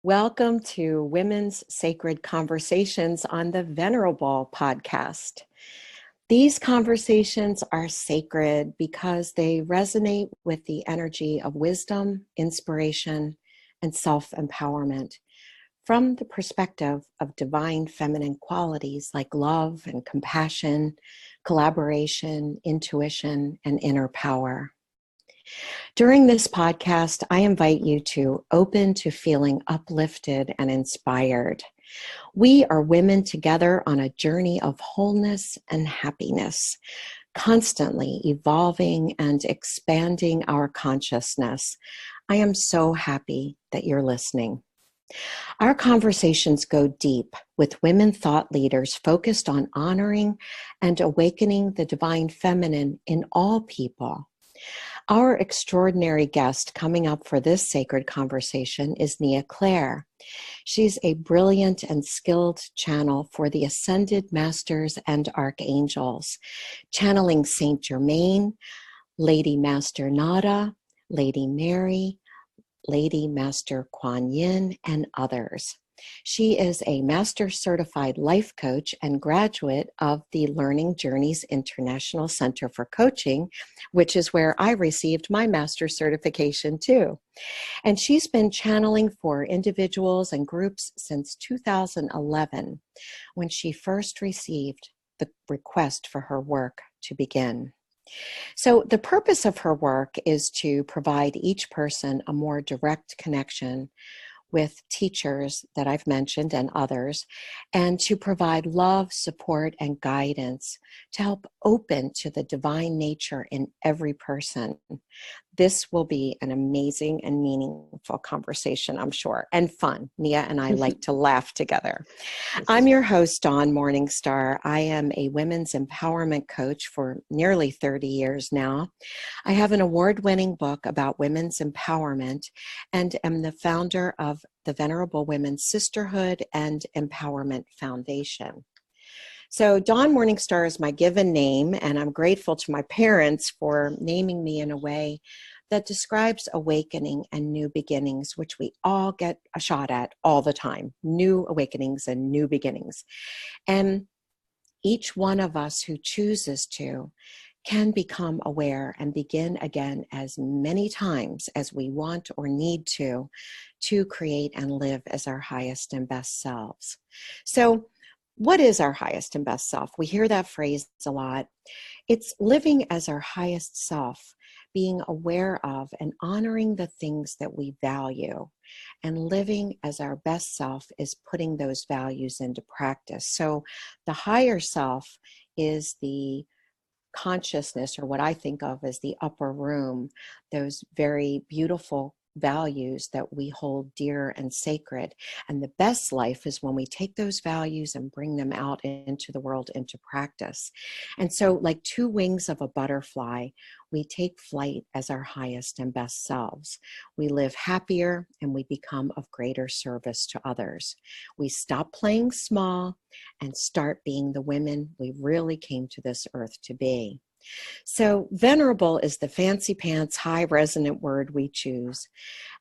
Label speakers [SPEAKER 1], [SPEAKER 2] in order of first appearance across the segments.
[SPEAKER 1] Welcome to Women's Sacred Conversations on the Venerable podcast. These conversations are sacred because they resonate with the energy of wisdom, inspiration, and self-empowerment from the perspective of divine feminine qualities like love and compassion, collaboration, intuition, and inner power. During this podcast, I invite you to open to feeling uplifted and inspired. We are women together on a journey of wholeness and happiness, constantly evolving and expanding our consciousness. I am so happy that you're listening. Our conversations go deep with women thought leaders focused on honoring and awakening the divine feminine in all people. Our extraordinary guest coming up for this sacred conversation is Nea Clare. She's a brilliant and skilled channel for the Ascended Masters and Archangels, channeling Saint Germaine, Lady Master Nada, Lady Mary, Lady Master Quan Yin, and others. She is a Master Certified Life Coach and graduate of the Learning Journeys International Center for Coaching, which is where I received my Master certification too. And she's been channeling for individuals and groups since 2011, when she first received the request for her work to begin. So the purpose of her work is to provide each person a more direct connection with teachers that I've mentioned and others, and to provide love, support, and guidance to help open to the divine nature in every person. This will be an amazing and meaningful conversation, I'm sure, and fun. Nea and I like to laugh together. I'm your host, Dawn Morningstar. I am a women's empowerment coach for nearly 30 years now. I have an award-winning book about women's empowerment and am the founder of the Venerable Women Sisterhood and Empowerment Foundation. So Dawn Morningstar is my given name, and I'm grateful to my parents for naming me in a way that describes awakening and new beginnings, which we all get a shot at all the time, new awakenings and new beginnings. And each one of us who chooses to can become aware and begin again as many times as we want or need to create and live as our highest and best selves. So what is our highest and best self? We hear that phrase a lot. It's living as our highest self, being aware of and honoring the things that we value. And living as our best self is putting those values into practice. So the higher self is the consciousness, or what I think of as the upper room, those very beautiful values that we hold dear and sacred. And the best life is when we take those values and bring them out into the world, into practice. And so, like two wings of a butterfly, we take flight as our highest and best selves. We live happier and we become of greater service to others. We stop playing small and start being the women we really came to this earth to be. So venerable is the fancy pants, high resonant word we choose,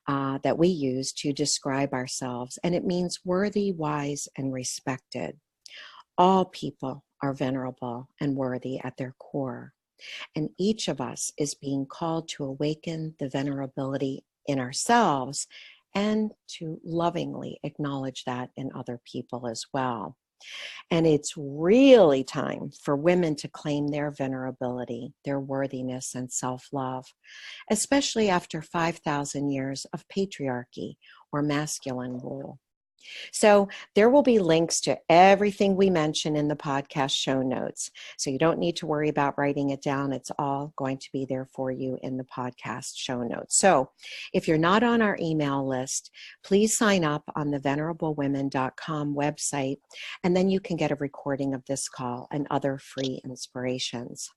[SPEAKER 1] that we use to describe ourselves. And it means worthy, wise, and respected. All people are venerable and worthy at their core. And each of us is being called to awaken the venerability in ourselves and to lovingly acknowledge that in other people as well. And it's really time for women to claim their venerability, their worthiness, and self-love, especially after 5,000 years of patriarchy or masculine rule. So there will be links to everything we mention in the podcast show notes. So you don't need to worry about writing it down. It's all going to be there for you in the podcast show notes. So if you're not on our email list, please sign up on the venerablewomen.com website, and then you can get a recording of this call and other free inspirations.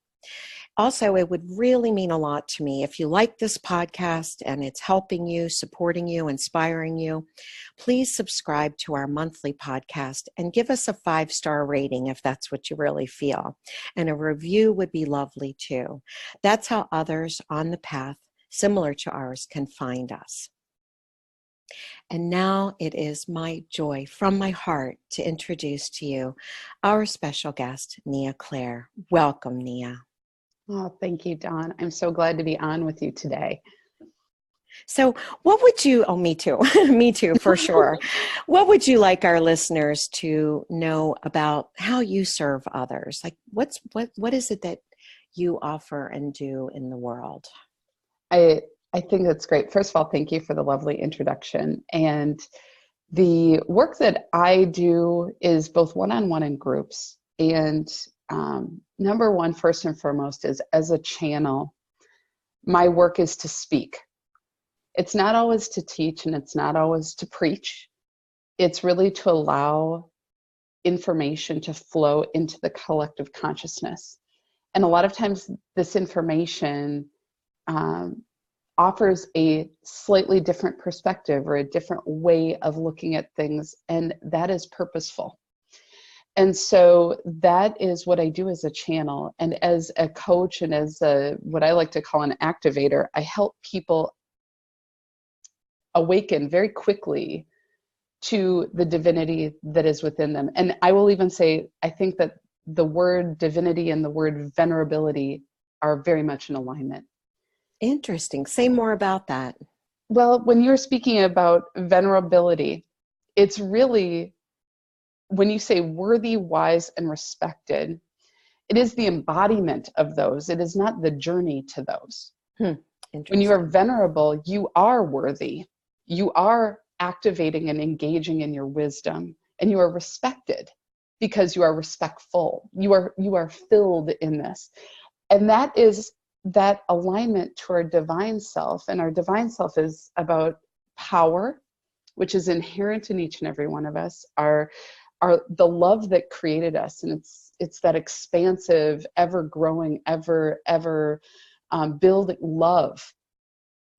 [SPEAKER 1] Also, it would really mean a lot to me if you like this podcast and it's helping you, supporting you, inspiring you. Please subscribe to our monthly podcast and give us a 5-star rating if that's what you really feel. And a review would be lovely too. That's how others on the path similar to ours can find us. And now it is my joy from my heart to introduce to you our special guest, Nea Clare. Welcome, Nea.
[SPEAKER 2] Oh, thank you, Dawn. I'm so glad to be on with you today.
[SPEAKER 1] So what would you, oh, me too, me too, for sure. What would you like our listeners to know about how you serve others? Like what is it that you offer and do in the world?
[SPEAKER 2] I think that's great. First of all, thank you for the lovely introduction. And the work that I do is both one-on-one and groups. And number one, first and foremost, is as a channel, my work is to speak. It's not always to teach and it's not always to preach. It's really to allow information to flow into the collective consciousness. And a lot of times this information offers a slightly different perspective or a different way of looking at things, and that is purposeful. And so that is what I do as a channel. And as a coach and as what I like to call an activator, I help people awaken very quickly to the divinity that is within them. And I will even say, I think that the word divinity and the word venerability are very much in alignment.
[SPEAKER 1] Interesting. Say more about that.
[SPEAKER 2] Well, when you're speaking about venerability, it's really, when you say worthy, wise, and respected, it is the embodiment of those. It is not the journey to those. When you are venerable, you are worthy. You are activating and engaging in your wisdom, and you are respected because you are respectful. You are filled in this. And that is that alignment to our divine self. And our divine self is about power, which is inherent in each and every one of us, our the love that created us. And it's that expansive, ever growing, ever building love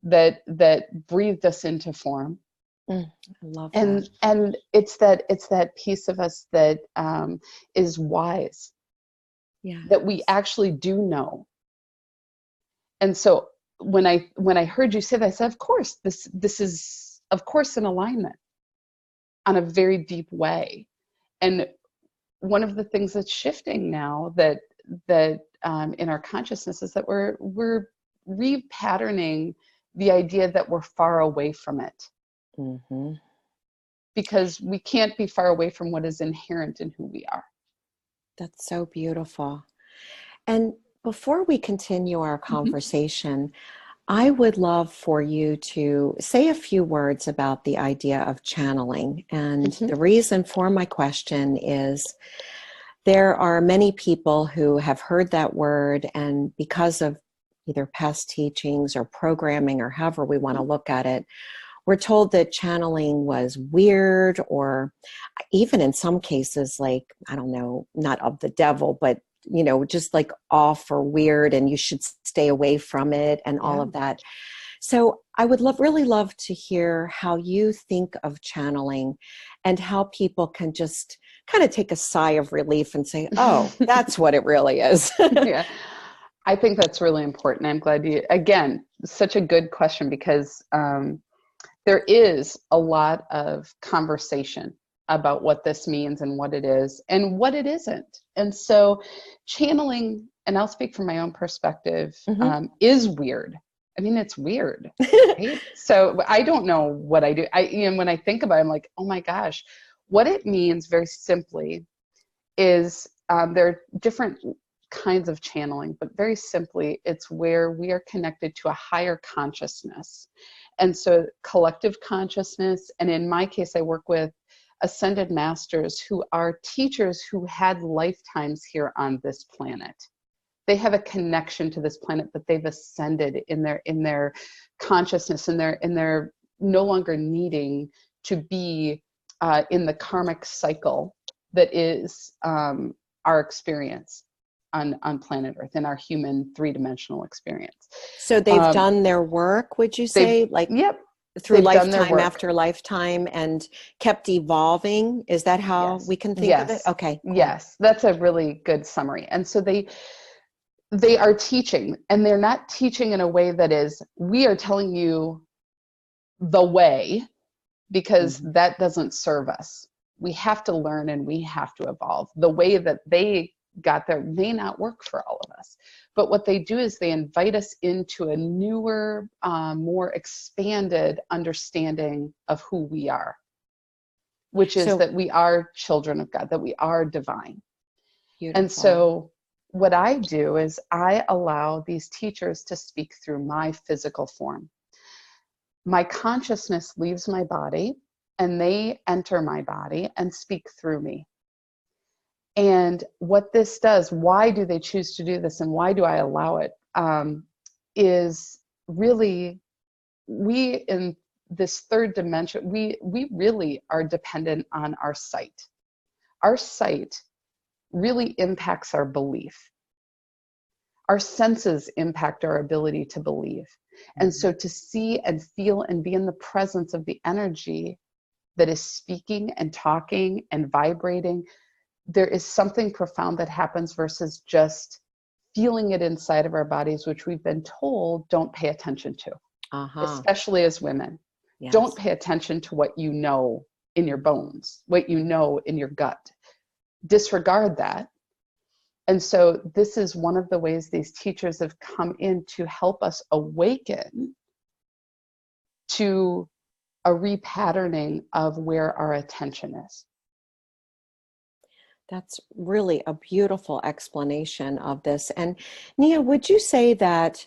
[SPEAKER 2] that breathed us into form.
[SPEAKER 1] I love that.
[SPEAKER 2] And it's that piece of us that is wise, that we actually do know. And so when I heard you say that, I said, of course, this is of course in alignment on a very deep way. And one of the things that's shifting now that in our consciousness is that we're repatterning the idea that we're far away from it. Mm-hmm. Because we can't be far away from what is inherent in who we are.
[SPEAKER 1] That's so beautiful. And before we continue our conversation, I would love for you to say a few words about the idea of channeling. And the reason for my question is there are many people who have heard that word, and because of either past teachings or programming or however we want to look at it, we're told that channeling was weird, or even in some cases, like, I don't know, not of the devil, but, you know, just like off or weird, and you should stay away from it and all of that. So I would really love to hear how you think of channeling and how people can just kind of take a sigh of relief and say, oh, that's what it really is.
[SPEAKER 2] Yeah, I think that's really important. I'm glad again, such a good question, because there is a lot of conversation about what this means and what it is and what it isn't. And so channeling, and I'll speak from my own perspective, is weird. I mean, it's weird, right? So I don't know what I do. When I think about it, I'm like, oh my gosh, what it means very simply is there are different kinds of channeling, but very simply, it's where we are connected to a higher consciousness. And so collective consciousness, and in my case, I work with Ascended Masters who are teachers who had lifetimes here on this planet. They have a connection to this planet, but they've ascended in their consciousness, and they're no longer needing to be in the karmic cycle that is our experience on planet Earth, in our human three-dimensional experience.
[SPEAKER 1] So they've done their work, would you say? Through lifetime after lifetime, and kept evolving? Is that how we can think of it? Okay. Cool.
[SPEAKER 2] Yes, that's a really good summary. And so they are teaching, and they're not teaching in a way that is, we are telling you the way. because that doesn't serve us. We have to learn and we have to evolve. The way that they got there may not work for all of us. But what they do is they invite us into a newer, more expanded understanding of who we are, which is that we are children of God, that we are divine. Beautiful. And so what I do is I allow these teachers to speak through my physical form. My consciousness leaves my body and they enter my body and speak through me. And what this does, why do they choose to do this and why do I allow it, is really, we in this third dimension, we really are dependent on our sight. Our sight really impacts our belief. Our senses impact our ability to believe. And so to see and feel and be in the presence of the energy that is speaking and talking and vibrating, there is something profound that happens versus just feeling it inside of our bodies, which we've been told don't pay attention to, especially as women. Yes. Don't pay attention to what you know in your bones, what you know in your gut. Disregard that. And so this is one of the ways these teachers have come in to help us awaken to a repatterning of where our attention is.
[SPEAKER 1] That's really a beautiful explanation of this. And Nea, would you say that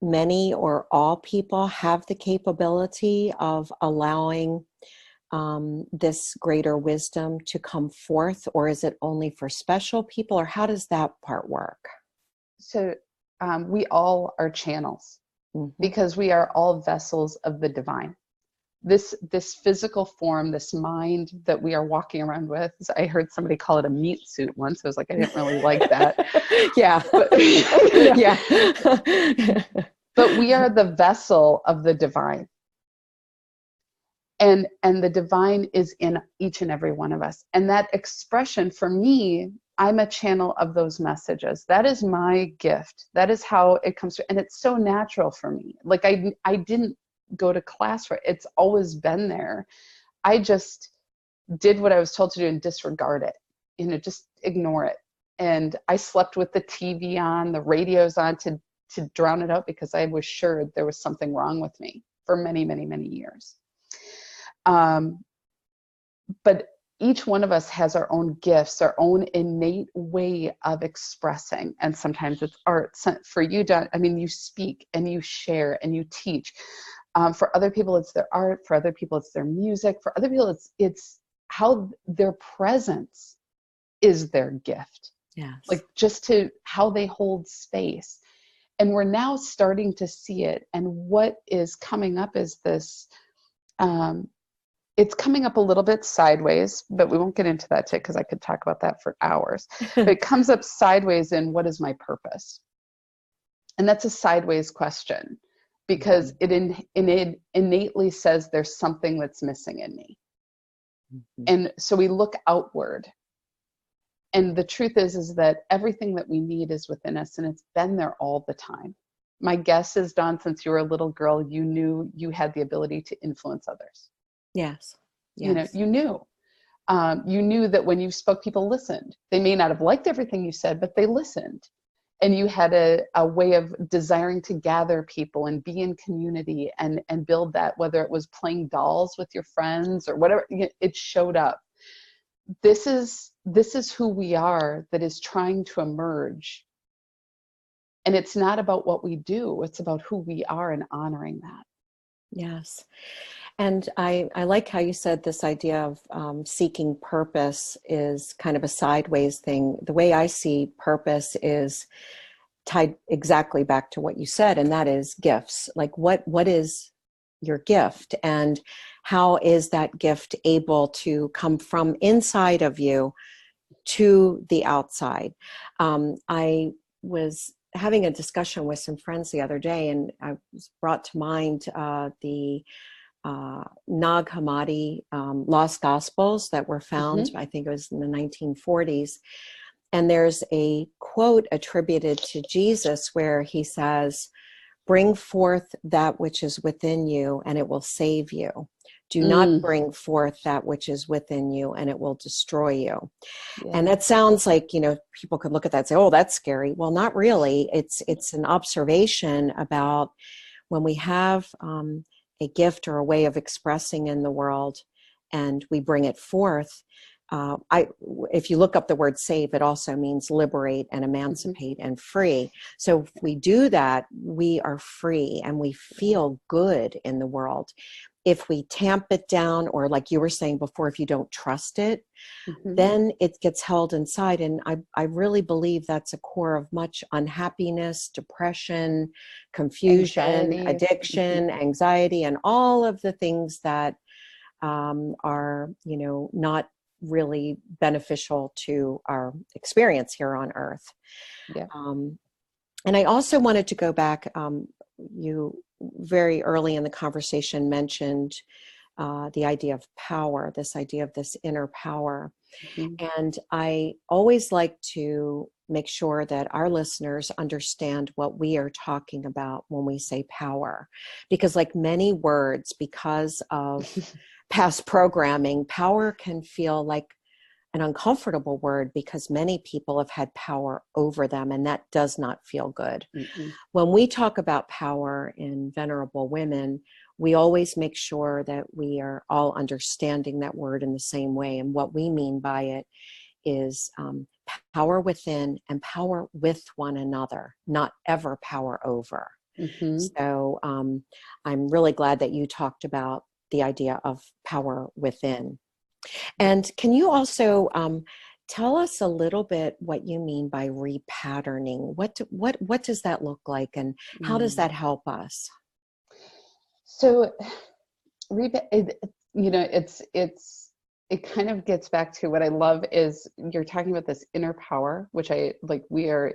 [SPEAKER 1] many or all people have the capability of allowing this greater wisdom to come forth, or is it only for special people, or how does that part work?
[SPEAKER 2] So we all are channels because we are all vessels of the divine. This physical form, this mind that we are walking around with, I heard somebody call it a meat suit once. I was like, I didn't really like that.
[SPEAKER 1] Yeah.
[SPEAKER 2] But, yeah. But we are the vessel of the divine. And the divine is in each and every one of us. And that expression, for me, I'm a channel of those messages. That is my gift. That is how it comes through. And it's so natural for me. Like I didn't go to class for it. It's always been there. I just did what I was told to do and disregard it, just ignore it. And I slept with the TV on, the radio's on to drown it out because I was sure there was something wrong with me for many, many, many years. But each one of us has our own gifts, our own innate way of expressing. And sometimes it's art. For you, Don, I mean, you speak and you share and you teach. For other people, it's their art. For other people, it's their music. For other people, it's how their presence is their gift.
[SPEAKER 1] Yes.
[SPEAKER 2] Like just to how they hold space. And we're now starting to see it. And what is coming up is this, it's coming up a little bit sideways, but we won't get into that today because I could talk about that for hours. But it comes up sideways in what is my purpose? And that's a sideways question because it innately says there's something that's missing in me. And so we look outward. And the truth is that everything that we need is within us, and it's been there all the time. My guess is, Dawn, since you were a little girl, you knew you had the ability to influence others.
[SPEAKER 1] Yes. Yes.
[SPEAKER 2] You knew that when you spoke, people listened. They may not have liked everything you said, but they listened. And you had a way of desiring to gather people and be in community and build that, whether it was playing dolls with your friends or whatever, it showed up. This is who we are that is trying to emerge. And it's not about what we do, it's about who we are and honoring that.
[SPEAKER 1] Yes. And I like how you said this idea of seeking purpose is kind of a sideways thing. The way I see purpose is tied exactly back to what you said, and that is gifts. Like what is your gift, and how is that gift able to come from inside of you to the outside? I was having a discussion with some friends the other day, and I was brought to mind the Nag Hammadi lost gospels that were found, I think it was in the 1940s. And there's a quote attributed to Jesus where he says, Bring forth that which is within you, and it will save you. Do not
[SPEAKER 2] Mm.
[SPEAKER 1] bring forth that which is within you, and it will destroy you.
[SPEAKER 2] Yeah.
[SPEAKER 1] And that sounds like, people could look at that and say, oh, that's scary. Well, not really. It's an observation about when we have a gift or a way of expressing in the world, and we bring it forth. If you look up the word save, it also means liberate and emancipate and free. So if we do that, we are free and we feel good in the world. If we tamp it down, or like you were saying before, if you don't trust it, then it gets held inside. And I really believe that's a core of much unhappiness, depression, confusion,
[SPEAKER 2] Anxiety.
[SPEAKER 1] addiction, anxiety, and all of the things that are, not really beneficial to our experience here on earth.
[SPEAKER 2] Yeah.
[SPEAKER 1] And I also wanted to go back, you very early in the conversation mentioned the idea of power, this idea of this inner power. And I always like to make sure that our listeners understand what we are talking about when we say power. Because like many words, because of past programming, power can feel like an uncomfortable word because many people have had power over them, and that does not feel good. When we talk about power in Venerable Women, we always make sure that we are all understanding that word in the same way. And what we mean by it is power within and power with one another, not ever power over. So I'm really glad that you talked about the idea of power within. And can you also tell us a little bit what you mean by repatterning? What does that look like, and how does that help us?
[SPEAKER 2] So, it kind of gets back to what I love is you're talking about this inner power, which I like. We are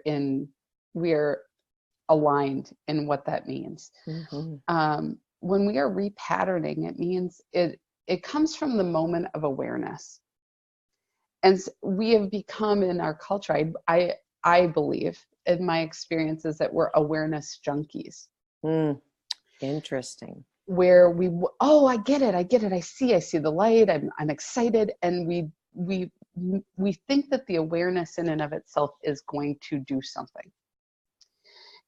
[SPEAKER 2] aligned in what that means. When we are repatterning, it means it comes from the moment of awareness. And we have become in our culture, I believe, in my experiences, that we're awareness junkies.
[SPEAKER 1] Interesting.
[SPEAKER 2] Where I get it, I see the light, I'm excited, and we think that the awareness in and of itself is going to do something.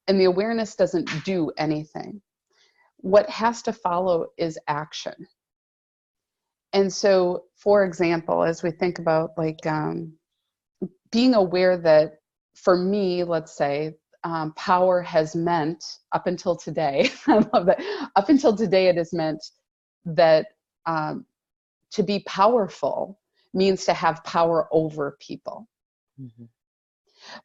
[SPEAKER 2] And the awareness doesn't do anything. What has to follow is action. And so, for example, as we think about like being aware that for me, let's say, power has meant up until today, I love that, up until today it has meant that to be powerful means to have power over people.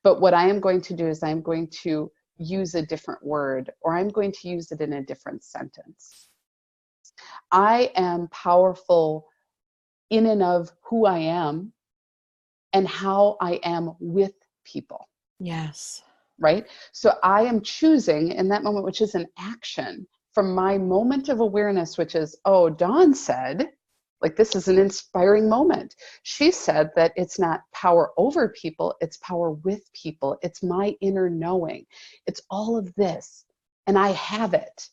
[SPEAKER 2] But what I am going to do is I'm going to use a different word, or I'm going to use it in a different sentence. I am powerful in and of who I am and how I am with people.
[SPEAKER 1] Yes.
[SPEAKER 2] Right? So I am choosing in that moment, which is an action, from my moment of awareness, which is, oh, Dawn said, like, this is an inspiring moment. She said that it's not power over people, it's power with people. It's my inner knowing. It's all of this, and I have it.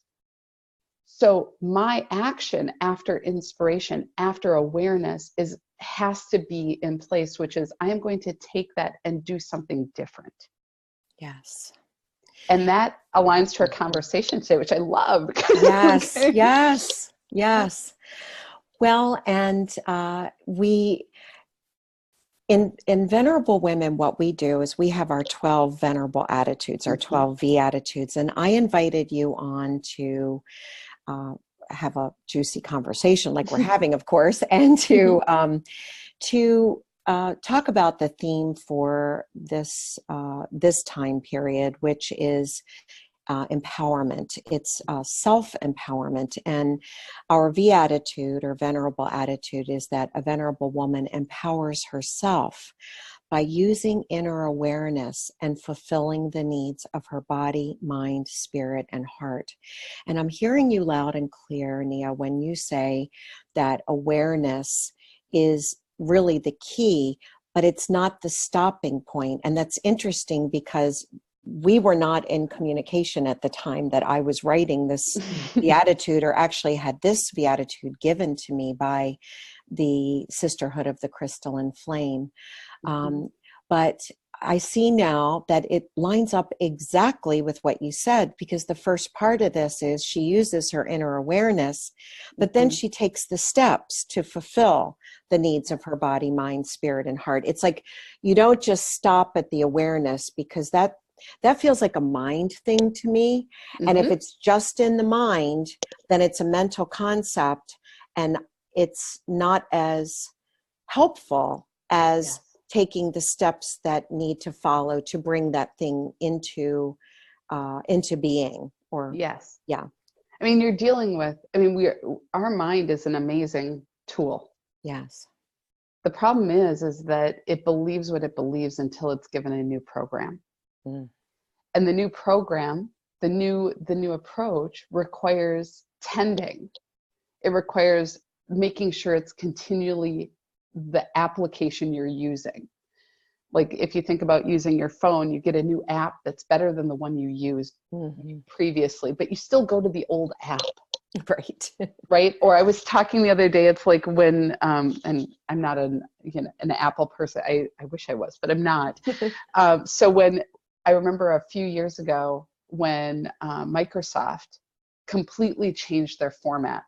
[SPEAKER 2] So my action after inspiration, after awareness, has to be in place, which is I am going to take that and do something different.
[SPEAKER 1] Yes.
[SPEAKER 2] And that aligns to our conversation today, which I love.
[SPEAKER 1] Yes, yes. Well, and we, in Venerable Women, what we do is we have our 12 Venerable Attitudes, our 12 V Attitudes, and I invited you on to have a juicy conversation like we're having, of course, and to talk about the theme for this time period, which is empowerment. It's self-empowerment. And our V attitude, or venerable attitude, is that a venerable woman empowers herself by using inner awareness and fulfilling the needs of her body, mind, spirit, and heart. And I'm hearing you loud and clear, Nea, when you say that awareness is really the key, but it's not the stopping point. And that's interesting because we were not in communication at the time that I was writing this beatitude, or actually had this beatitude given to me by the Sisterhood of the Crystalline Flame. But I see now that it lines up exactly with what you said, because the first part of this is she uses her inner awareness, but then she takes the steps to fulfill the needs of her body, mind, spirit, and heart. It's like you don't just stop at the awareness, because that feels like a mind thing to me. And if it's just in the mind, then it's a mental concept, and it's not as helpful as taking the steps that need to follow to bring that thing into being. Or
[SPEAKER 2] I mean, you're dealing with, I mean, our mind is an amazing tool.
[SPEAKER 1] Yes.
[SPEAKER 2] The problem is that it believes what it believes until it's given a new program. And the new program, the new approach requires tending. It requires making sure it's continually the application you're using. Like if you think about using your phone, you get a new app that's better than the one you used previously, but you still go to the old app. Right. Or I was talking the other day, it's like when, and I'm not an Apple person. I wish I was, but I'm not. So when I remember a few years ago when Microsoft completely changed their format,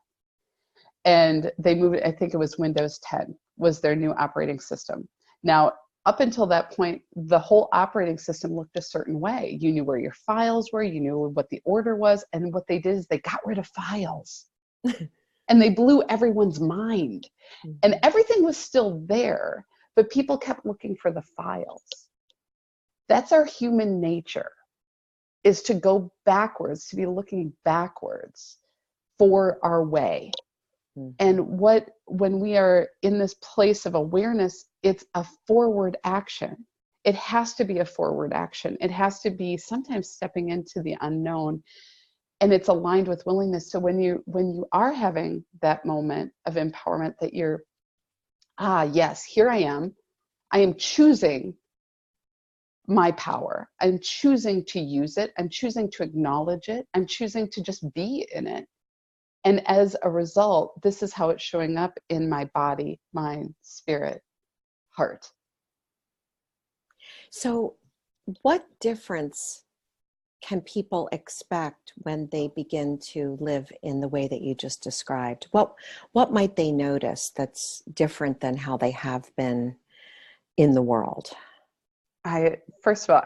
[SPEAKER 2] and they moved, I think it was Windows 10 was their new operating system. Now, up until that point, the whole operating system looked a certain way. You knew where your files were, you knew what the order was, and what they did is they got rid of files. And they blew everyone's mind. And everything was still there, but people kept looking for the files. That's our human nature, is to go backwards, to be looking backwards for our way. And when we are in this place of awareness, it's a forward action. It has to be a forward action. It has to be sometimes stepping into the unknown, and it's aligned with willingness. So when you are having that moment of empowerment, that you're, yes, here I am choosing my power. I'm choosing to use it. I'm choosing to acknowledge it. I'm choosing to just be in it. And as a result, this is how it's showing up in my body, mind, spirit, heart.
[SPEAKER 1] So what difference can people expect when they begin to live in the way that you just described? What might they notice that's different than how they have been in the world?
[SPEAKER 2] First of all,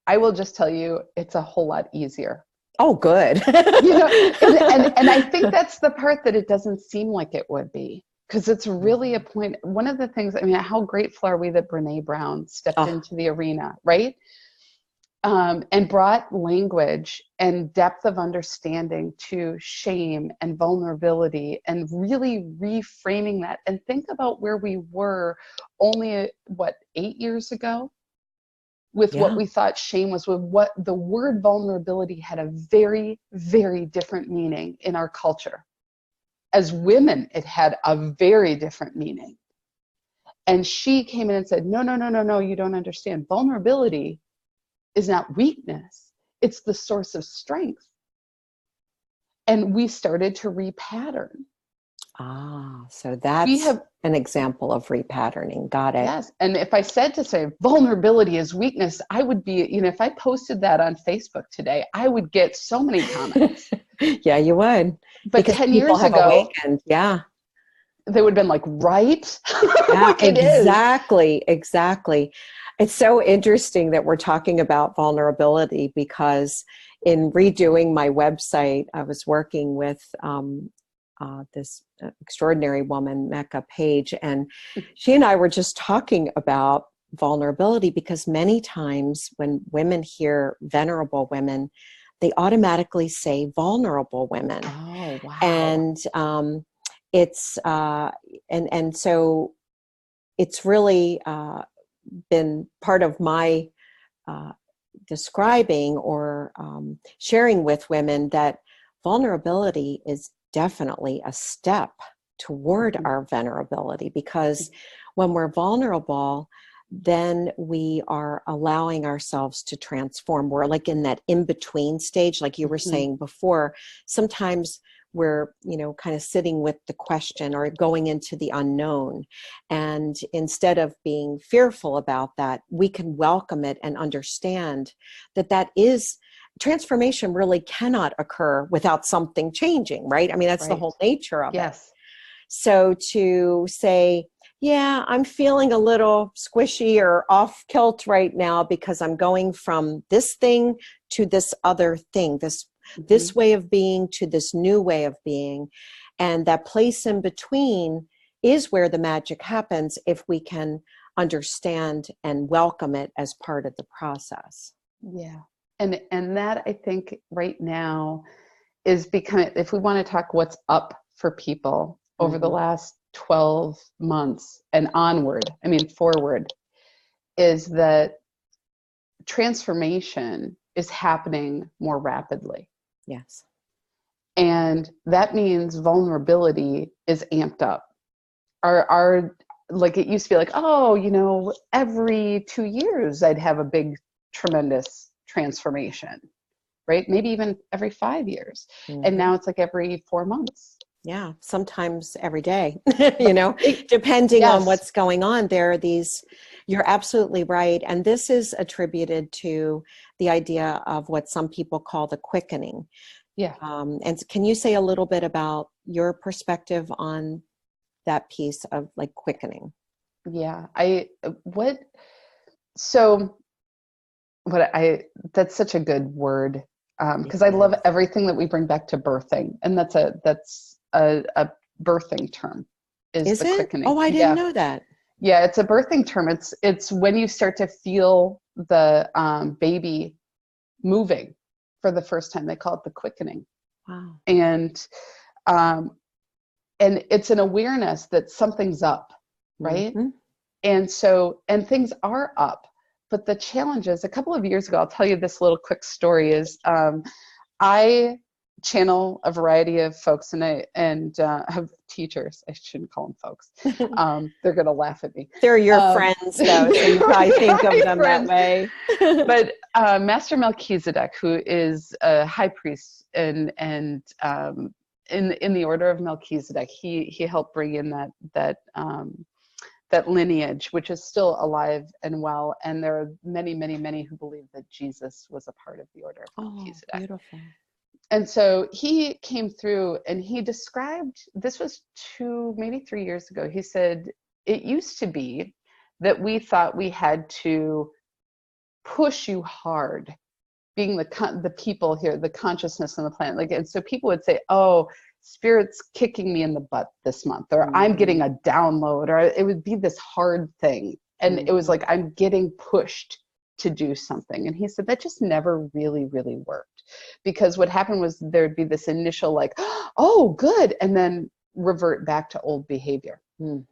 [SPEAKER 2] I will just tell you, it's a whole lot easier.
[SPEAKER 1] Oh, good.
[SPEAKER 2] And I think that's the part that it doesn't seem like it would be, because it's really a point. One of the things, I mean, how grateful are we that Brene Brown stepped into the arena, right? And brought language and depth of understanding to shame and vulnerability, and really reframing that. And think about where we were only, 8 years ago? With what we thought shame was, with what the word vulnerability had a very, very different meaning in our culture. As women, it had a very different meaning. And she came in and said, no, you don't understand. Vulnerability is not weakness. It's the source of strength. And we started to repattern.
[SPEAKER 1] So that's an example of repatterning. Got it.
[SPEAKER 2] Yes. And if I said to say vulnerability is weakness, I would be, if I posted that on Facebook today, I would get so many comments.
[SPEAKER 1] Yeah, you would.
[SPEAKER 2] But because 10 years ago, they would have been like, right?
[SPEAKER 1] Like exactly. It's so interesting that we're talking about vulnerability, because in redoing my website, I was working with this extraordinary woman, Mecca Page, and she and I were just talking about vulnerability, because many times when women hear venerable women, they automatically say vulnerable women.
[SPEAKER 2] Oh, wow.
[SPEAKER 1] And it's and so it's really been part of my describing or sharing with women that vulnerability is definitely a step toward our venerability, because when we're vulnerable, then we are allowing ourselves to transform. We're like in that in-between stage, like you were saying before. Sometimes we're, kind of sitting with the question or going into the unknown. And instead of being fearful about that, we can welcome it and understand that is transformation really cannot occur without something changing, right? I mean, that's the whole nature of it. So to say, yeah, I'm feeling a little squishy or off kilt right now because I'm going from this thing to this other thing, this way of being to this new way of being. And that place in between is where the magic happens if we can understand and welcome it as part of the process.
[SPEAKER 2] Yeah. And that, I think, right now is becoming, if we want to talk what's up for people over the last 12 months and onward, I mean forward, is that transformation is happening more rapidly.
[SPEAKER 1] Yes.
[SPEAKER 2] And that means vulnerability is amped up. Our like, it used to be like, oh, every 2 years I'd have a big, tremendous transformation, right? Maybe even every 5 years. And now it's like every 4 months.
[SPEAKER 1] Yeah, sometimes every day, depending on what's going on. There are these, you're absolutely right. And this is attributed to the idea of what some people call the quickening.
[SPEAKER 2] Yeah.
[SPEAKER 1] And can you say a little bit about your perspective on that piece of like quickening?
[SPEAKER 2] Yeah. That's such a good word. Because I love everything that we bring back to birthing. And that's a birthing term is the quickening.
[SPEAKER 1] Oh, I didn't know that.
[SPEAKER 2] Yeah, it's a birthing term. It's when you start to feel the baby moving for the first time. They call it the quickening.
[SPEAKER 1] Wow.
[SPEAKER 2] And it's an awareness that something's up, right? And things are up. But the challenge is, a couple of years ago, I'll tell you this little quick story, is I channel a variety of folks, and I have teachers. I shouldn't call them folks. They're going to laugh at me.
[SPEAKER 1] They're your friends, though, so you probably think of them that way.
[SPEAKER 2] But Master Melchizedek, who is a high priest and in the order of Melchizedek, he helped bring in that lineage, which is still alive and well. And there are many, many, many who believe that Jesus was a part of the order of Melchizedek.
[SPEAKER 1] Beautiful.
[SPEAKER 2] And so he came through and he described, this was 2, maybe 3 years ago. He said, it used to be that we thought we had to push you hard, being the people here, the consciousness on the planet. And so people would say, oh, Spirit's kicking me in the butt this month, or I'm getting a download, or it would be this hard thing. And it was like, I'm getting pushed to do something. And he said that just never really, really worked, because what happened was there'd be this initial like, oh, good, and then revert back to old behavior. And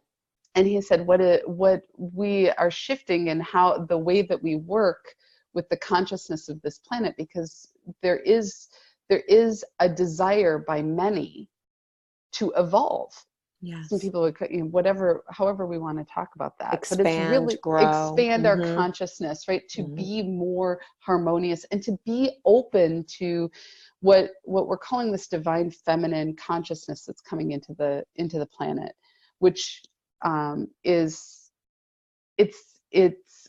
[SPEAKER 2] he said, what we are shifting in how the way that we work with the consciousness of this planet, because there is a desire by many to evolve.
[SPEAKER 1] Yes.
[SPEAKER 2] Some people would, however we want to talk about that.
[SPEAKER 1] Expand,
[SPEAKER 2] but it's really
[SPEAKER 1] grow.
[SPEAKER 2] Expand our consciousness, right? To be more harmonious and to be open to what we're calling this divine feminine consciousness that's coming into the planet, which is it's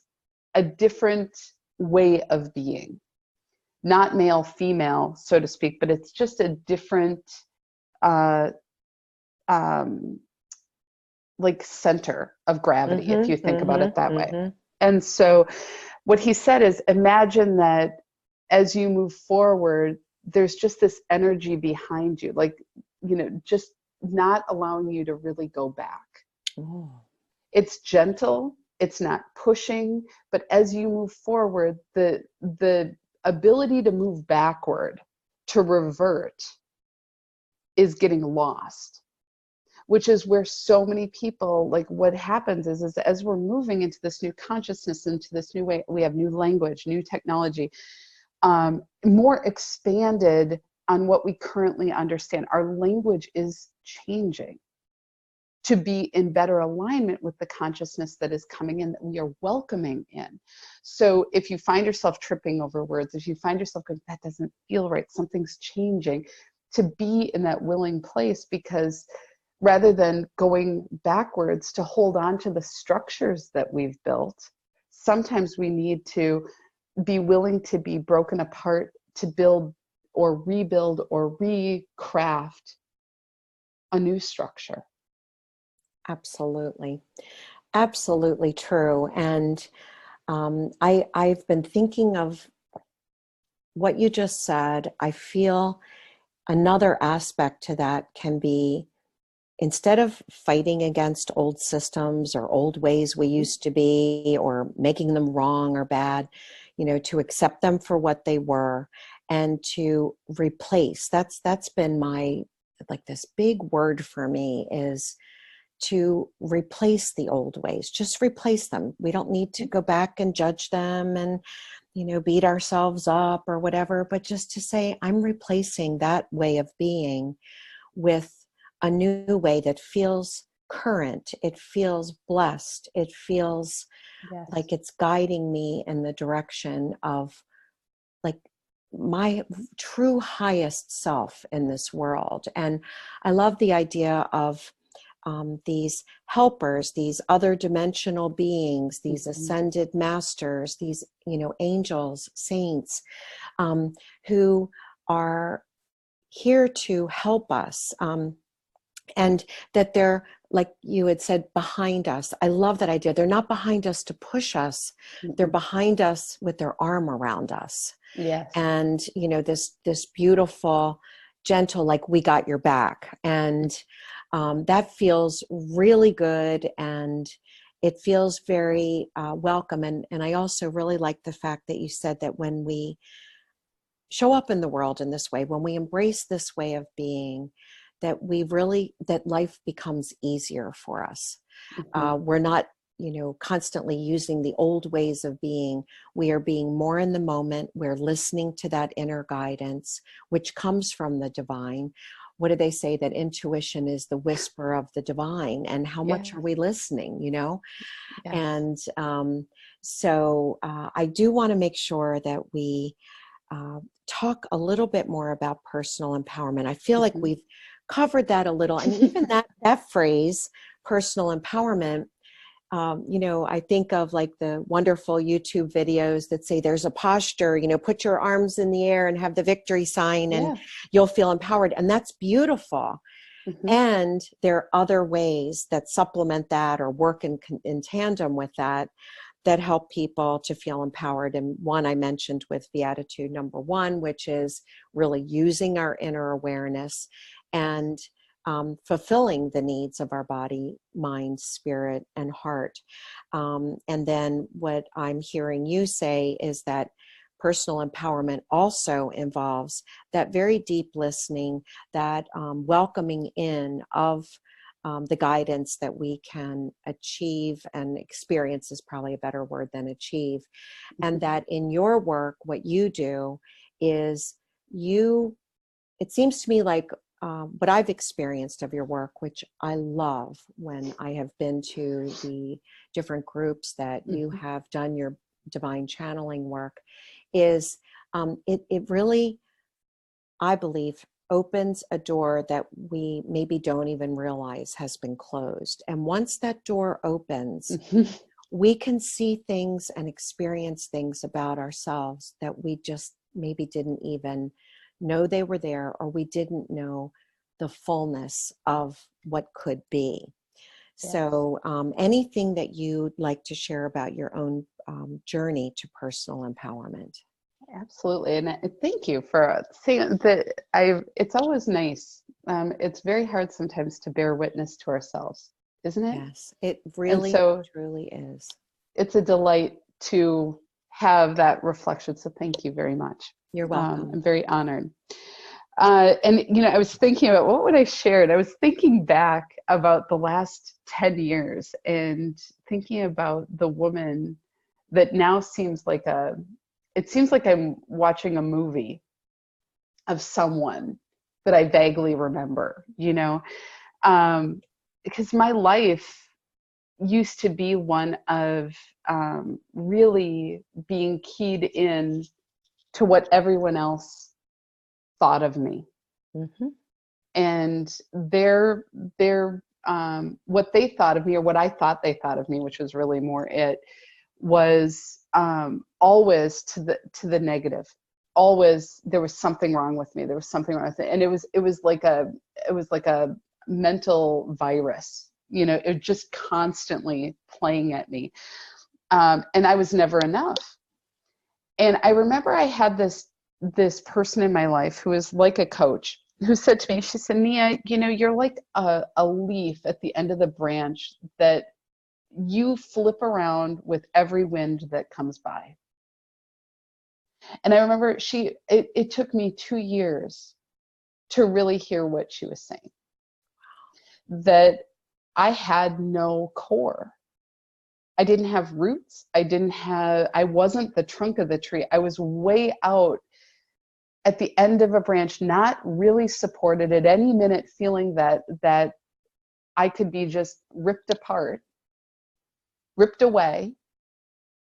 [SPEAKER 2] a different way of being. Not male, female, so to speak, but it's just a different like center of gravity, if you think about it that way. And so what he said is, imagine that as you move forward, there's just this energy behind you, like, just not allowing you to really go back. It's gentle, it's not pushing, but as you move forward, the ability to move backward, to revert, is getting lost, which is where so many people, like, what happens is as we're moving into this new consciousness, into this new way, we have new language, new technology, more expanded on what we currently understand. Our language is changing to be in better alignment with the consciousness that is coming in, that we are welcoming in. So if you find yourself tripping over words, if you find yourself going, that doesn't feel right, something's changing, to be in that willing place, because rather than going backwards to hold on to the structures that we've built, sometimes we need to be willing to be broken apart to build or rebuild or recraft a new structure.
[SPEAKER 1] Absolutely. Absolutely true. And I've been thinking of what you just said. I feel another aspect to that can be, instead of fighting against old systems or old ways we used to be, or making them wrong or bad, to accept them for what they were and to replace. That's been my, like, this big word for me, is to replace the old ways. Just replace them. We don't need to go back and judge them and, beat ourselves up or whatever, but just to say, I'm replacing that way of being with a new way that feels current. It feels blessed. It feels like it's guiding me in the direction of, like, my true highest self in this world. And I love the idea of these helpers, these other dimensional beings, these ascended masters, these, angels, saints, who are here to help us. And that they're, like you had said, behind us. I love that idea. They're not behind us to push us. They're behind us with their arm around us.
[SPEAKER 2] Yes.
[SPEAKER 1] And, this beautiful, gentle, like, we got your back. And that feels really good. And it feels very welcome. And I also really like the fact that you said that when we show up in the world in this way, when we embrace this way of being, that life becomes easier for us. We're not, constantly using the old ways of being. We are being more in the moment. We're listening to that inner guidance, which comes from the divine. What do they say? That intuition is the whisper of the divine. And how much are we listening, Yes. And so I do want to make sure that we talk a little bit more about personal empowerment. I feel like we've covered that a little. And even that phrase, personal empowerment, I think of, like, the wonderful YouTube videos that say there's a posture, put your arms in the air and have the victory sign and you'll feel empowered. And that's beautiful. And there are other ways that supplement that or work in tandem with that help people to feel empowered. And one I mentioned with Beatitude number 1, which is really using our inner awareness and fulfilling the needs of our body, mind, spirit, and heart. And then what I'm hearing you say is that personal empowerment also involves that very deep listening, that welcoming in of the guidance that we can achieve, and experience is probably a better word than achieve. And that in your work, what you do is it seems to me like what I've experienced of your work, which I love when I have been to the different groups that you have done your divine channeling work, is it really, I believe, opens a door that we maybe don't even realize has been closed. And once that door opens, we can see things and experience things about ourselves that we just maybe didn't even know they were there, or we didn't know the fullness of what could be. So anything that you'd like to share about your own journey to personal empowerment?
[SPEAKER 2] Absolutely. And thank you for saying that. It's always nice. It's very hard sometimes to bear witness to ourselves, isn't it?
[SPEAKER 1] Yes, it really, truly is.
[SPEAKER 2] It's a delight to have that reflection. So thank you very much.
[SPEAKER 1] You're welcome.
[SPEAKER 2] I'm very honored. And, I was thinking about what would I share? And I was thinking back about the last 10 years and thinking about the woman that now seems like it seems like I'm watching a movie of someone that I vaguely remember, because my life used to be one of really being keyed in to what everyone else thought of me.
[SPEAKER 1] Mm-hmm.
[SPEAKER 2] And what they thought of me, or what I thought they thought of me, which was really more it, was always to the negative. Always there was something wrong with me. There was something wrong with it, and it was like a mental virus. You know, it was just constantly playing at me, and I was never enough. And I remember I had this person in my life who was like a coach, who said to me, she said, Nea, you know, you're like a leaf at the end of the branch that you flip around with every wind that comes by. And I remember it took me 2 years to really hear what she was saying. That I had no core. I didn't have roots. I wasn't the trunk of the tree. I was way out at the end of a branch, not really supported, at any minute feeling that I could be just ripped apart, ripped away.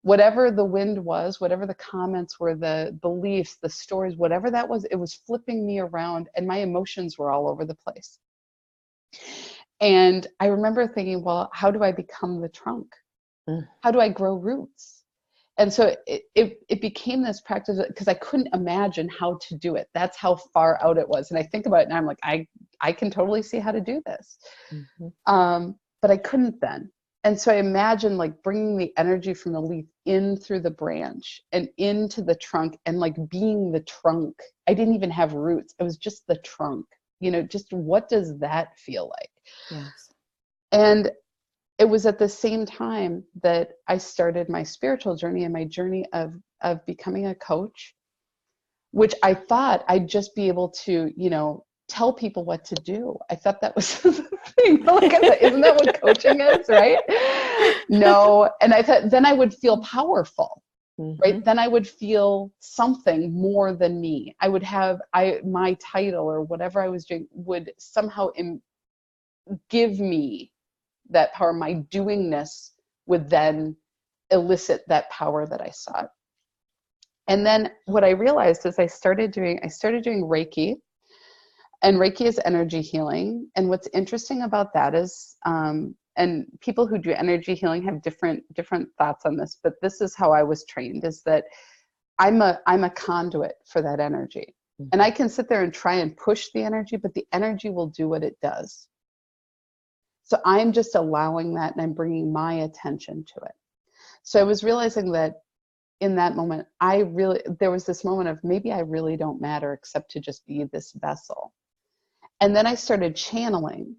[SPEAKER 2] Whatever the wind was, whatever the comments were, the beliefs, the stories, whatever that was, it was flipping me around, and my emotions were all over the place. And I remember thinking, well, how do I become the trunk? How do I grow roots? And so it became this practice, because I couldn't imagine how to do it. That's how far out it was. And I think about it now, I'm like, I can totally see how to do this. Mm-hmm. But I couldn't then. And so I imagine like bringing the energy from the leaf in through the branch and into the trunk, and like being the trunk. I didn't even have roots. It was just the trunk. You know, just what does that feel like?
[SPEAKER 1] Yes.
[SPEAKER 2] And it was at the same time that I started my spiritual journey and my journey of becoming a coach, which I thought I'd just be able to, you know, tell people what to do. I thought that was the thing. Like, isn't that what coaching is, right? No. And I thought then I would feel powerful, mm-hmm. right? Then I would feel something more than me. I would have my title or whatever I was doing would somehow give me that power. My doingness would then elicit that power that I sought. And then what I realized is I started doing Reiki. And Reiki is energy healing. And what's interesting about that is, and people who do energy healing have different thoughts on this, but this is how I was trained, is that I'm a conduit for that energy. Mm-hmm. And I can sit there and try and push the energy, but the energy will do what it does. So I'm just allowing that, and I'm bringing my attention to it. So I was realizing that in that moment, there was this moment of maybe I really don't matter except to just be this vessel. And then I started channeling.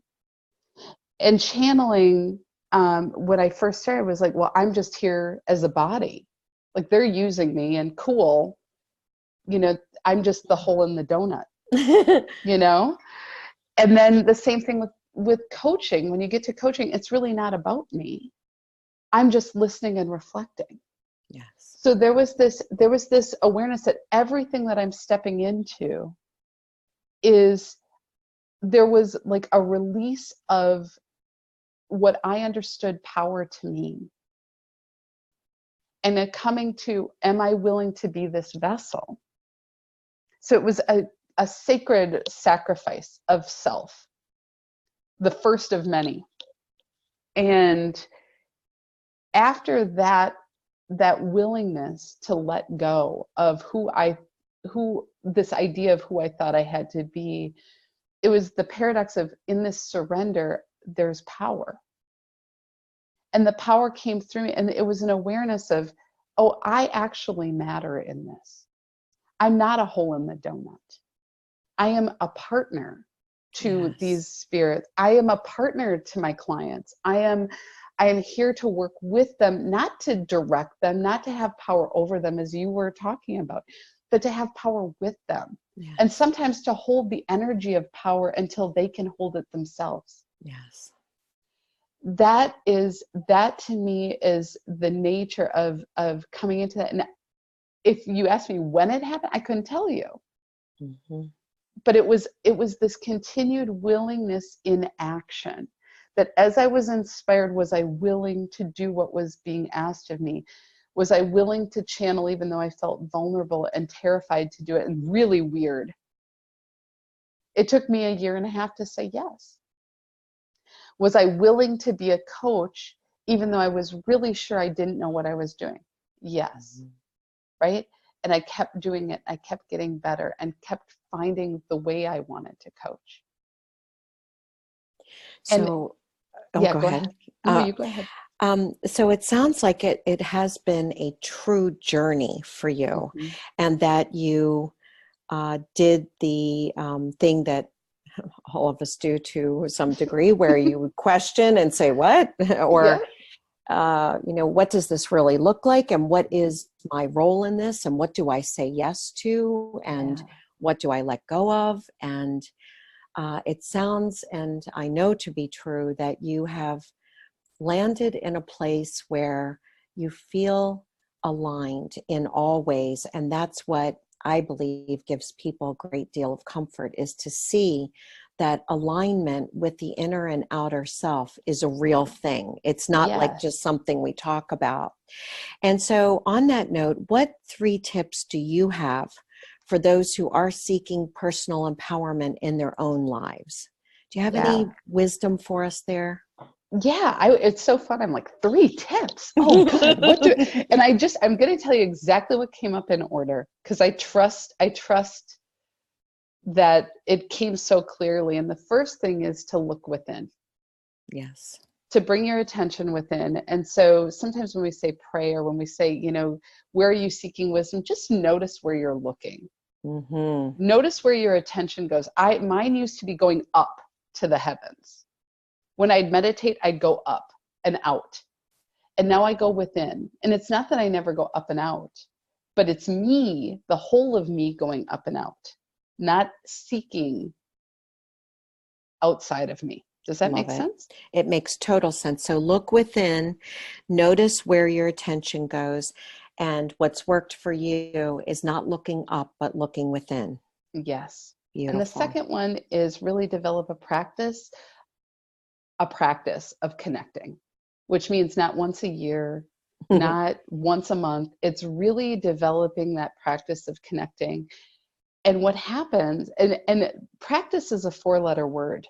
[SPEAKER 2] And channeling, when I first started, was like, well, I'm just here as a body. Like, they're using me, and cool, you know, I'm just the hole in the donut, you know? And then the same thing with coaching. When you get to coaching, it's really not about me. I'm just listening and reflecting. Yes. So there was this awareness that everything that I'm stepping into there was like a release of what I understood power to mean. And a coming to, am I willing to be this vessel? So it was a sacred sacrifice of self, the first of many. And after that willingness to let go of this idea of who I thought I had to be, it was the paradox of, in this surrender, there's power. And the power came through me, and it was an awareness of, oh, I actually matter in this. I'm not a hole in the donut. I am a partner to these spirits. I am a partner to my clients. I am here to work with them, not to direct them, not to have power over them, as you were talking about, but to have power with them. Yes. And sometimes to hold the energy of power until they can hold it themselves. Yes. That to me is the nature of coming into that. And if you asked me when it happened, I couldn't tell you. Mm-hmm. But it was this continued willingness in action that as I was inspired, was I willing to do what was being asked of me? Was I willing to channel even though I felt vulnerable and terrified to do it and really weird? It took me 1.5 years to say yes. Was I willing to be a coach even though I was really sure I didn't know what I was doing? Yes. Right? And I kept doing it. I kept getting better and kept finding the way I wanted to coach.
[SPEAKER 1] So,
[SPEAKER 2] yeah,
[SPEAKER 1] go ahead.
[SPEAKER 2] No, you go ahead.
[SPEAKER 1] So it sounds like it has been a true journey for you,
[SPEAKER 2] Mm-hmm.
[SPEAKER 1] and that you did the thing that all of us do to some degree, where you question and say, what? Or, what does this really look like? And what is my role in this? And what do I say yes to? And what do I let go of? And it sounds, and I know to be true, that you have landed in a place where you feel aligned in all ways. And that's what I believe gives people a great deal of comfort, is to see that alignment with the inner and outer self is a real thing. It's not like just something we talk about. And so on that note, what 3 tips do you have for those who are seeking personal empowerment in their own lives? Do you have any wisdom for us there?
[SPEAKER 2] Yeah, it's so fun. I'm like, 3 tips. Oh God, and I'm going to tell you exactly what came up in order, because I trust that it came so clearly. And the first thing is to look within.
[SPEAKER 1] Yes.
[SPEAKER 2] To bring your attention within. And so sometimes when we say pray, or when we say, where are you seeking wisdom? Just notice where you're looking. Mm-hmm. Notice where your attention goes. Mine used to be going up to the heavens. When I'd meditate, I'd go up and out. And now I go within. And it's not that I never go up and out, but it's me, the whole of me, going up and out, not seeking outside of me. Does that make sense?
[SPEAKER 1] It makes total sense. So look within, notice where your attention goes. And what's worked for you is not looking up, but looking within.
[SPEAKER 2] Yes.
[SPEAKER 1] Beautiful.
[SPEAKER 2] And the second one is really develop a practice of connecting, which means not once a year, not once a month. It's really developing that practice of connecting. And what happens, and practice is a 4-letter word,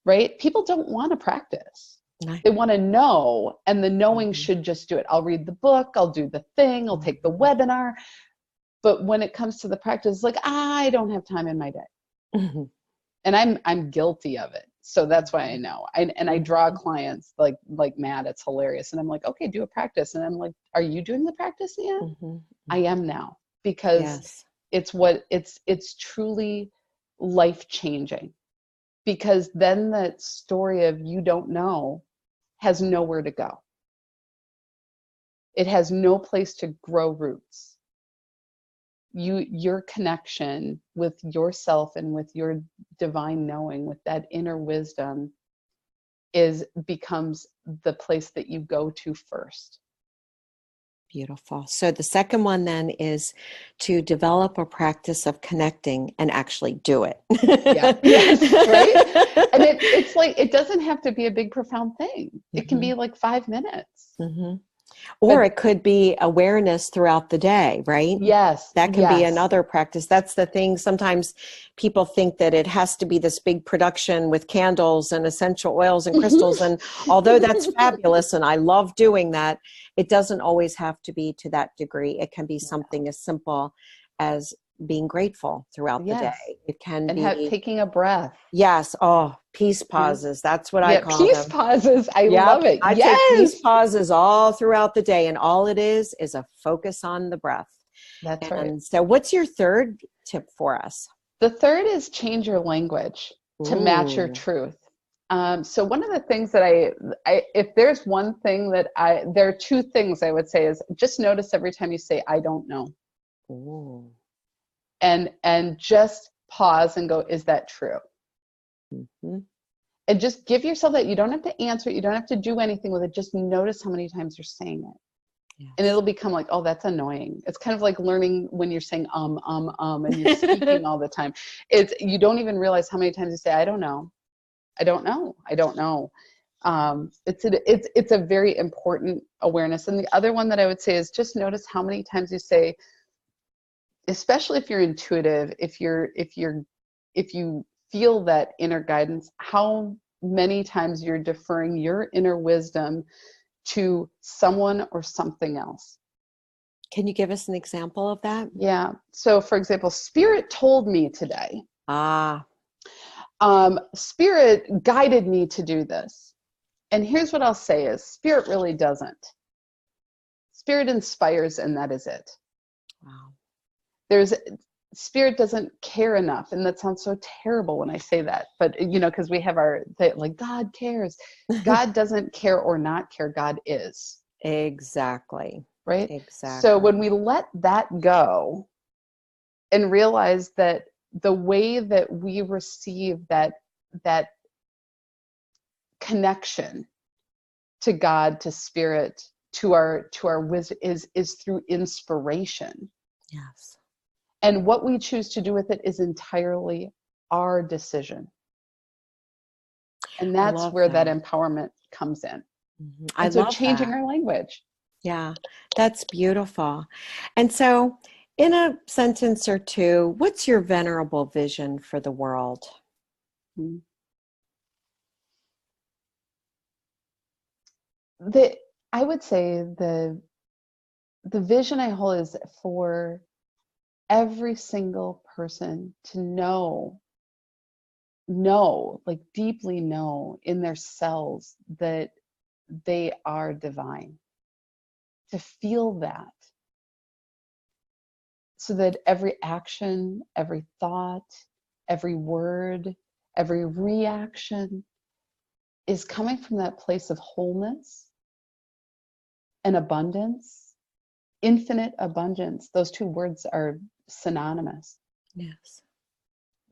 [SPEAKER 2] right? People don't want to practice. They want to know, and the knowing should just do it. I'll read the book, I'll do the thing, I'll take the webinar. But when it comes to the practice, it's like, I don't have time in my day. And I'm guilty of it. So that's why I know. I draw clients like mad. It's hilarious. And I'm like, okay, do a practice. And I'm like, are you doing the practice yet? I am now, because it's truly life-changing. Because then that story of you don't know has nowhere to go. It has no place to grow roots. Your connection with yourself and with your divine knowing, with that inner wisdom, becomes the place that you go to first.
[SPEAKER 1] Beautiful. So the second one then is to develop a practice of connecting and actually do it.
[SPEAKER 2] Yes, right? And it's like, it doesn't have to be a big profound thing. It can be like 5 minutes.
[SPEAKER 1] Or it could be awareness throughout the day, right?
[SPEAKER 2] Yes.
[SPEAKER 1] That can be another practice. That's the thing. Sometimes people think that it has to be this big production with candles and essential oils and crystals. And although that's fabulous, and I love doing that, it doesn't always have to be to that degree. It can be something as simple as being grateful throughout the day. It can be
[SPEAKER 2] taking a breath.
[SPEAKER 1] Yes. Oh, peace pauses. That's what I call them.
[SPEAKER 2] Peace pauses. I love it.
[SPEAKER 1] I take peace pauses all throughout the day, and all it is a focus on the breath.
[SPEAKER 2] That's right.
[SPEAKER 1] So what's your third tip for us?
[SPEAKER 2] The third is change your language to match your truth. So one of the things that if there's one thing that there are 2 things I would say is just notice every time you say, I don't know.
[SPEAKER 1] Ooh.
[SPEAKER 2] And just pause and go, is that true? And just give yourself that. You don't have to answer it. You don't have to do anything with it. Just notice how many times you're saying it. Yes. And it'll become like, oh, that's annoying. It's kind of like learning when you're saying, and you're speaking all the time. You don't even realize how many times you say, I don't know. I don't know. I don't know. It's a very important awareness. And the other one that I would say is just notice how many times you say, especially if you're intuitive, if you feel that inner guidance, how many times you're deferring your inner wisdom to someone or something else.
[SPEAKER 1] Can you give us an example of that?
[SPEAKER 2] Yeah. So for example, Spirit told me today. Spirit guided me to do this. And here's what I'll say is Spirit really doesn't. Spirit inspires, and that is it.
[SPEAKER 1] Wow.
[SPEAKER 2] Spirit doesn't care enough, and that sounds so terrible when I say that, but because we have like God cares. God doesn't care or not care. God is.
[SPEAKER 1] Exactly.
[SPEAKER 2] Right?
[SPEAKER 1] Exactly.
[SPEAKER 2] So when we let that go and realize that the way that we receive that connection to God, to Spirit, to our wisdom is through inspiration.
[SPEAKER 1] Yes.
[SPEAKER 2] And what we choose to do with it is entirely our decision. And that's where that empowerment comes in.
[SPEAKER 1] Mm-hmm.
[SPEAKER 2] And so changing our language.
[SPEAKER 1] Yeah, that's beautiful. And so in a sentence or two, what's your venerable vision for the world?
[SPEAKER 2] I would say the vision I hold is for every single person to know, like deeply know in their cells that they are divine. To feel that. So that every action, every thought, every word, every reaction is coming from that place of wholeness and abundance, infinite abundance. Those two words are synonymous.
[SPEAKER 1] Yes.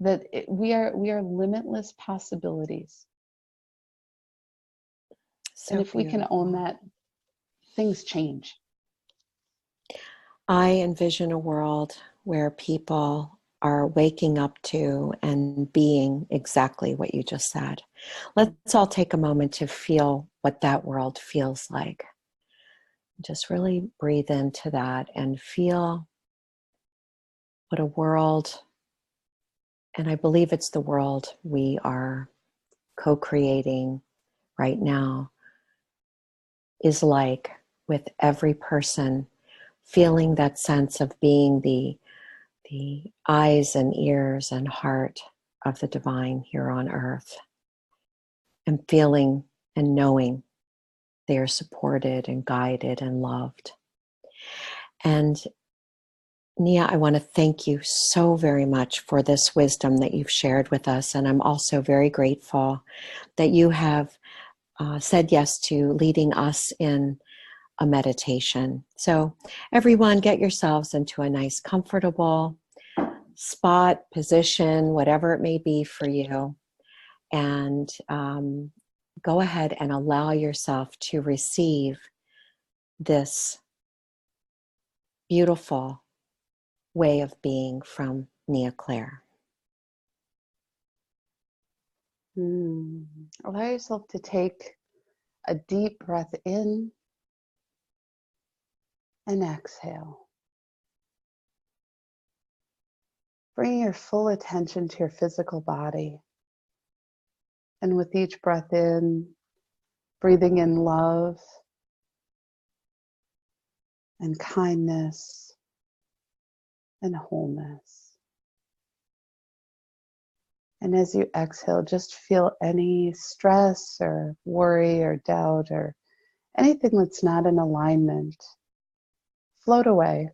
[SPEAKER 2] That we are limitless possibilities.
[SPEAKER 1] So
[SPEAKER 2] and if we can own that, things change.
[SPEAKER 1] I envision a world where people are waking up to and being exactly what you just said. Let's all take a moment to feel what that world feels like. Just really breathe into that and feel what a world, and I believe it's the world we are co-creating right now, is like, with every person feeling that sense of being the eyes and ears and heart of the divine here on earth, and feeling and knowing they are supported and guided and loved. And Nea, I want to thank you so very much for this wisdom that you've shared with us. And I'm also very grateful that you have said yes to leading us in a meditation. So everyone, get yourselves into a nice, comfortable spot, position, whatever it may be for you. And go ahead and allow yourself to receive this beautiful way of being from Nea Clare.
[SPEAKER 2] Allow yourself to take a deep breath in and exhale. Bring your full attention to your physical body. And with each breath in, breathing in love and kindness and wholeness. And as you exhale, just feel any stress or worry or doubt or anything that's not in alignment float away.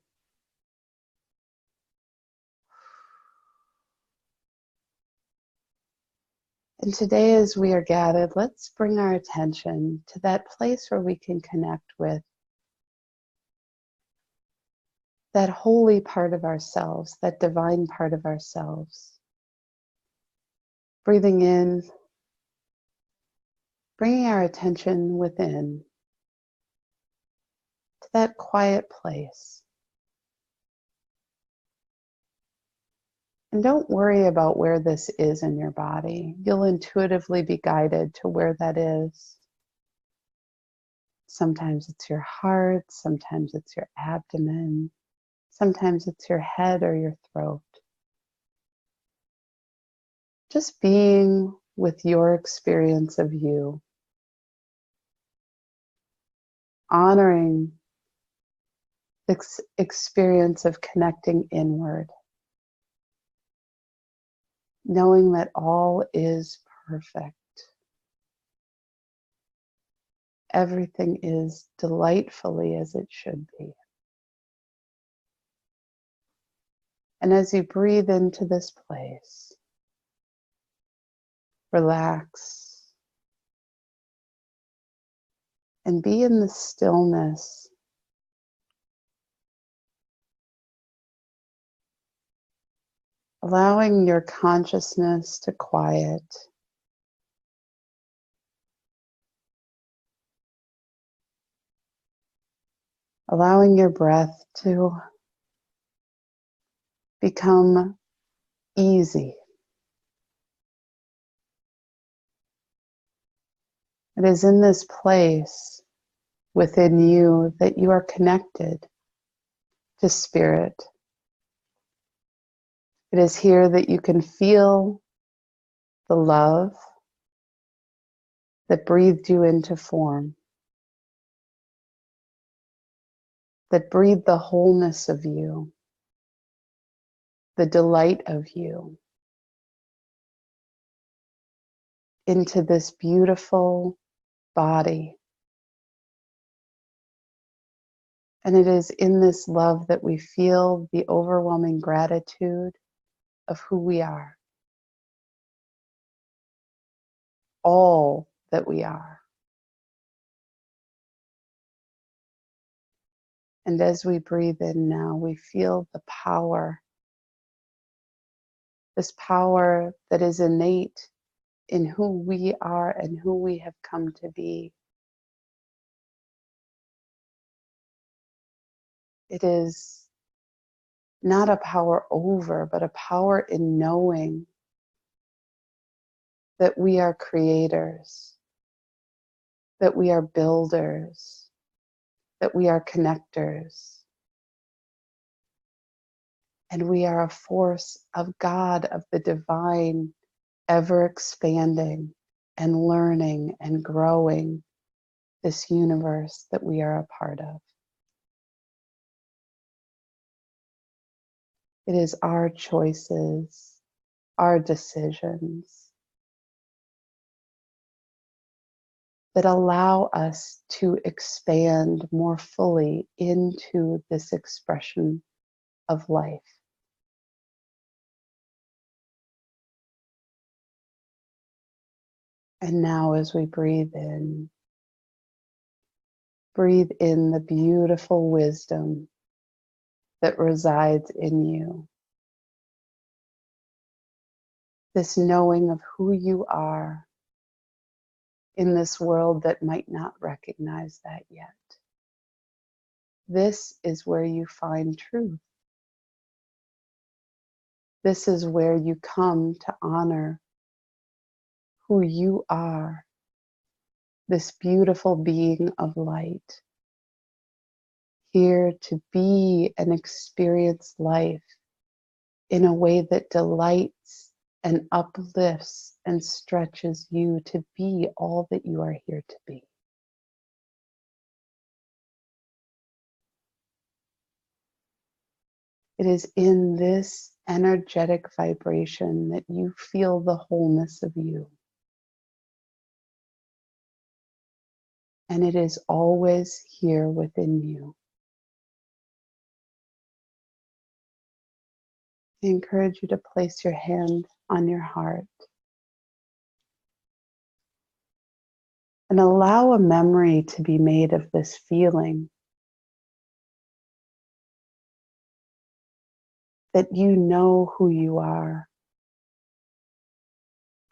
[SPEAKER 2] And today, as we are gathered, let's bring our attention to that place where we can connect with that holy part of ourselves, that divine part of ourselves. Breathing in, bringing our attention within to that quiet place. And don't worry about where this is in your body. You'll intuitively be guided to where that is. Sometimes it's your heart, sometimes it's your abdomen, sometimes it's your head or your throat. Just being with your experience of you, honoring this experience of connecting inward, knowing that all is perfect. Everything is delightfully as it should be. And as you breathe into this place, relax and be in the stillness. Allowing your consciousness to quiet. Allowing your breath to become easy. It is in this place within you that you are connected to spirit. It is here that you can feel the love that breathed you into form, that breathed the wholeness of you, the delight of you, into this beautiful body. And it is in this love that we feel the overwhelming gratitude of who we are, all that we are. And as we breathe in now, we feel the power, this power that is innate in who we are and who we have come to be. It is not a power over, but a power in knowing that we are creators, that we are builders, that we are connectors, and we are a force of God, of the divine, ever expanding and learning and growing this universe that we are a part of. It is our choices, our decisions that allow us to expand more fully into this expression of life. And now as we breathe in the beautiful wisdom that resides in you. This knowing of who you are in this world that might not recognize that yet. This is where you find truth. This is where you come to honor who you are, this beautiful being of light, here to be and experience life in a way that delights and uplifts and stretches you to be all that you are here to be. It is in this energetic vibration that you feel the wholeness of you. And it is always here within you. I encourage you to place your hand on your heart and allow a memory to be made of this feeling that you know who you are,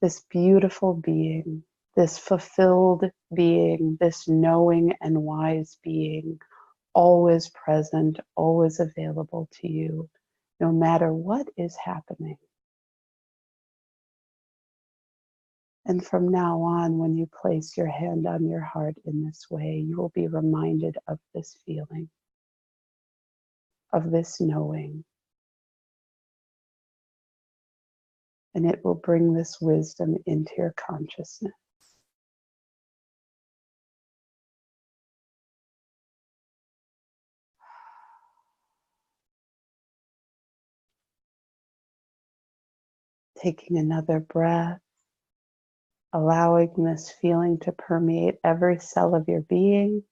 [SPEAKER 2] this beautiful being, this fulfilled being, this knowing and wise being, always present, always available to you, no matter what is happening. And from now on, when you place your hand on your heart in this way, you will be reminded of this feeling, of this knowing. And it will bring this wisdom into your consciousness. Taking another breath, allowing this feeling to permeate every cell of your being.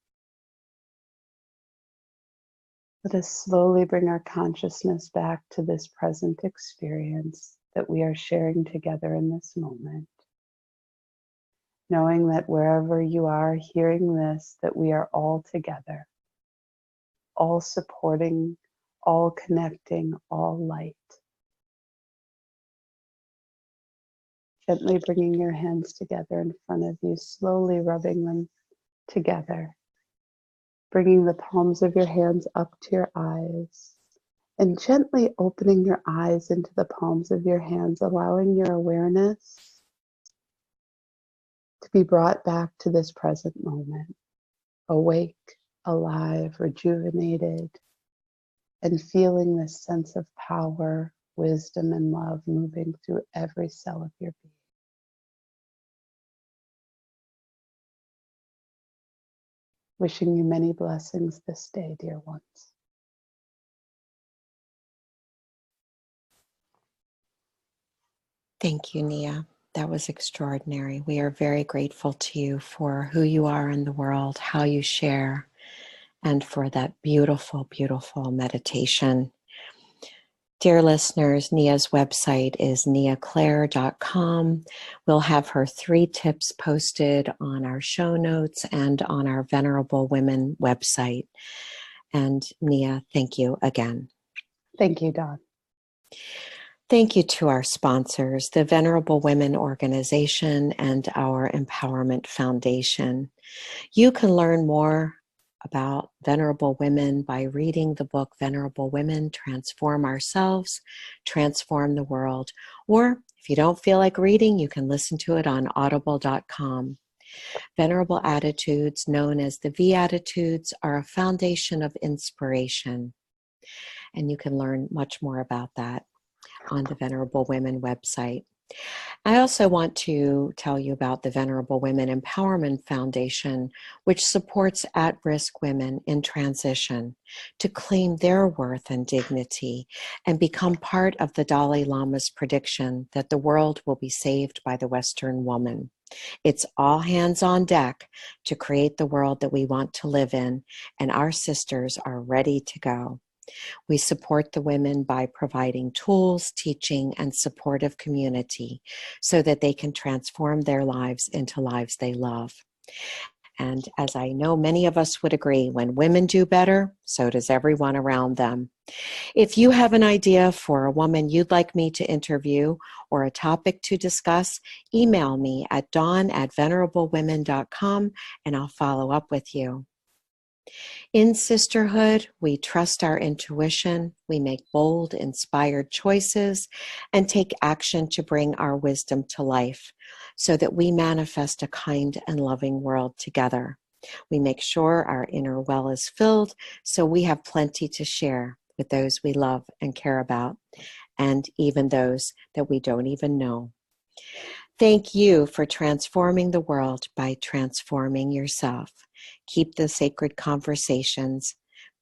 [SPEAKER 2] Let us slowly bring our consciousness back to this present experience that we are sharing together in this moment. Knowing that wherever you are hearing this, that we are all together, all supporting, all connecting, all light. Gently bringing your hands together in front of you, slowly rubbing them together. Bringing the palms of your hands up to your eyes and gently opening your eyes into the palms of your hands, allowing your awareness to be brought back to this present moment, awake, alive, rejuvenated, and feeling this sense of power, wisdom, and love moving through every cell of your being. Wishing you many blessings this day, dear ones.
[SPEAKER 1] Thank you, Nea. That was extraordinary. We are very grateful to you for who you are in the world, how you share, and for that beautiful, beautiful meditation. Dear listeners, Nea's website is neaclare.com. We'll have her 3 tips posted on our show notes and on our Venerable Women website. And Nea, thank you again.
[SPEAKER 2] Thank you, Dawn.
[SPEAKER 1] Thank you to our sponsors, the Venerable Women Organization and our Empowerment Foundation. You can learn more about Venerable Women by reading the book Venerable Women, Transform Ourselves, Transform the World. Or if you don't feel like reading, you can listen to it on audible.com. Venerable Attitudes, known as the V-Attitudes, are a foundation of inspiration. And you can learn much more about that on the Venerable Women website. I also want to tell you about the Venerable Women Empowerment Foundation, which supports at-risk women in transition to claim their worth and dignity and become part of the Dalai Lama's prediction that the world will be saved by the Western woman. It's all hands on deck to create the world that we want to live in, and our sisters are ready to go. We support the women by providing tools, teaching, and supportive community so that they can transform their lives into lives they love. And as I know many of us would agree, when women do better, so does everyone around them. If you have an idea for a woman you'd like me to interview or a topic to discuss, email me at dawn@venerablewomen.com and I'll follow up with you. In sisterhood, we trust our intuition, we make bold, inspired choices, and take action to bring our wisdom to life so that we manifest a kind and loving world together. We make sure our inner well is filled so we have plenty to share with those we love and care about, and even those that we don't even know. Thank you for transforming the world by transforming yourself. Keep the sacred conversations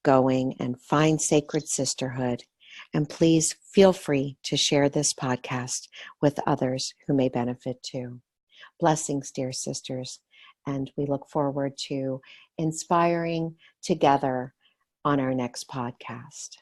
[SPEAKER 1] going and find sacred sisterhood. And please feel free to share this podcast with others who may benefit too. Blessings, dear sisters. And we look forward to inspiring together on our next podcast.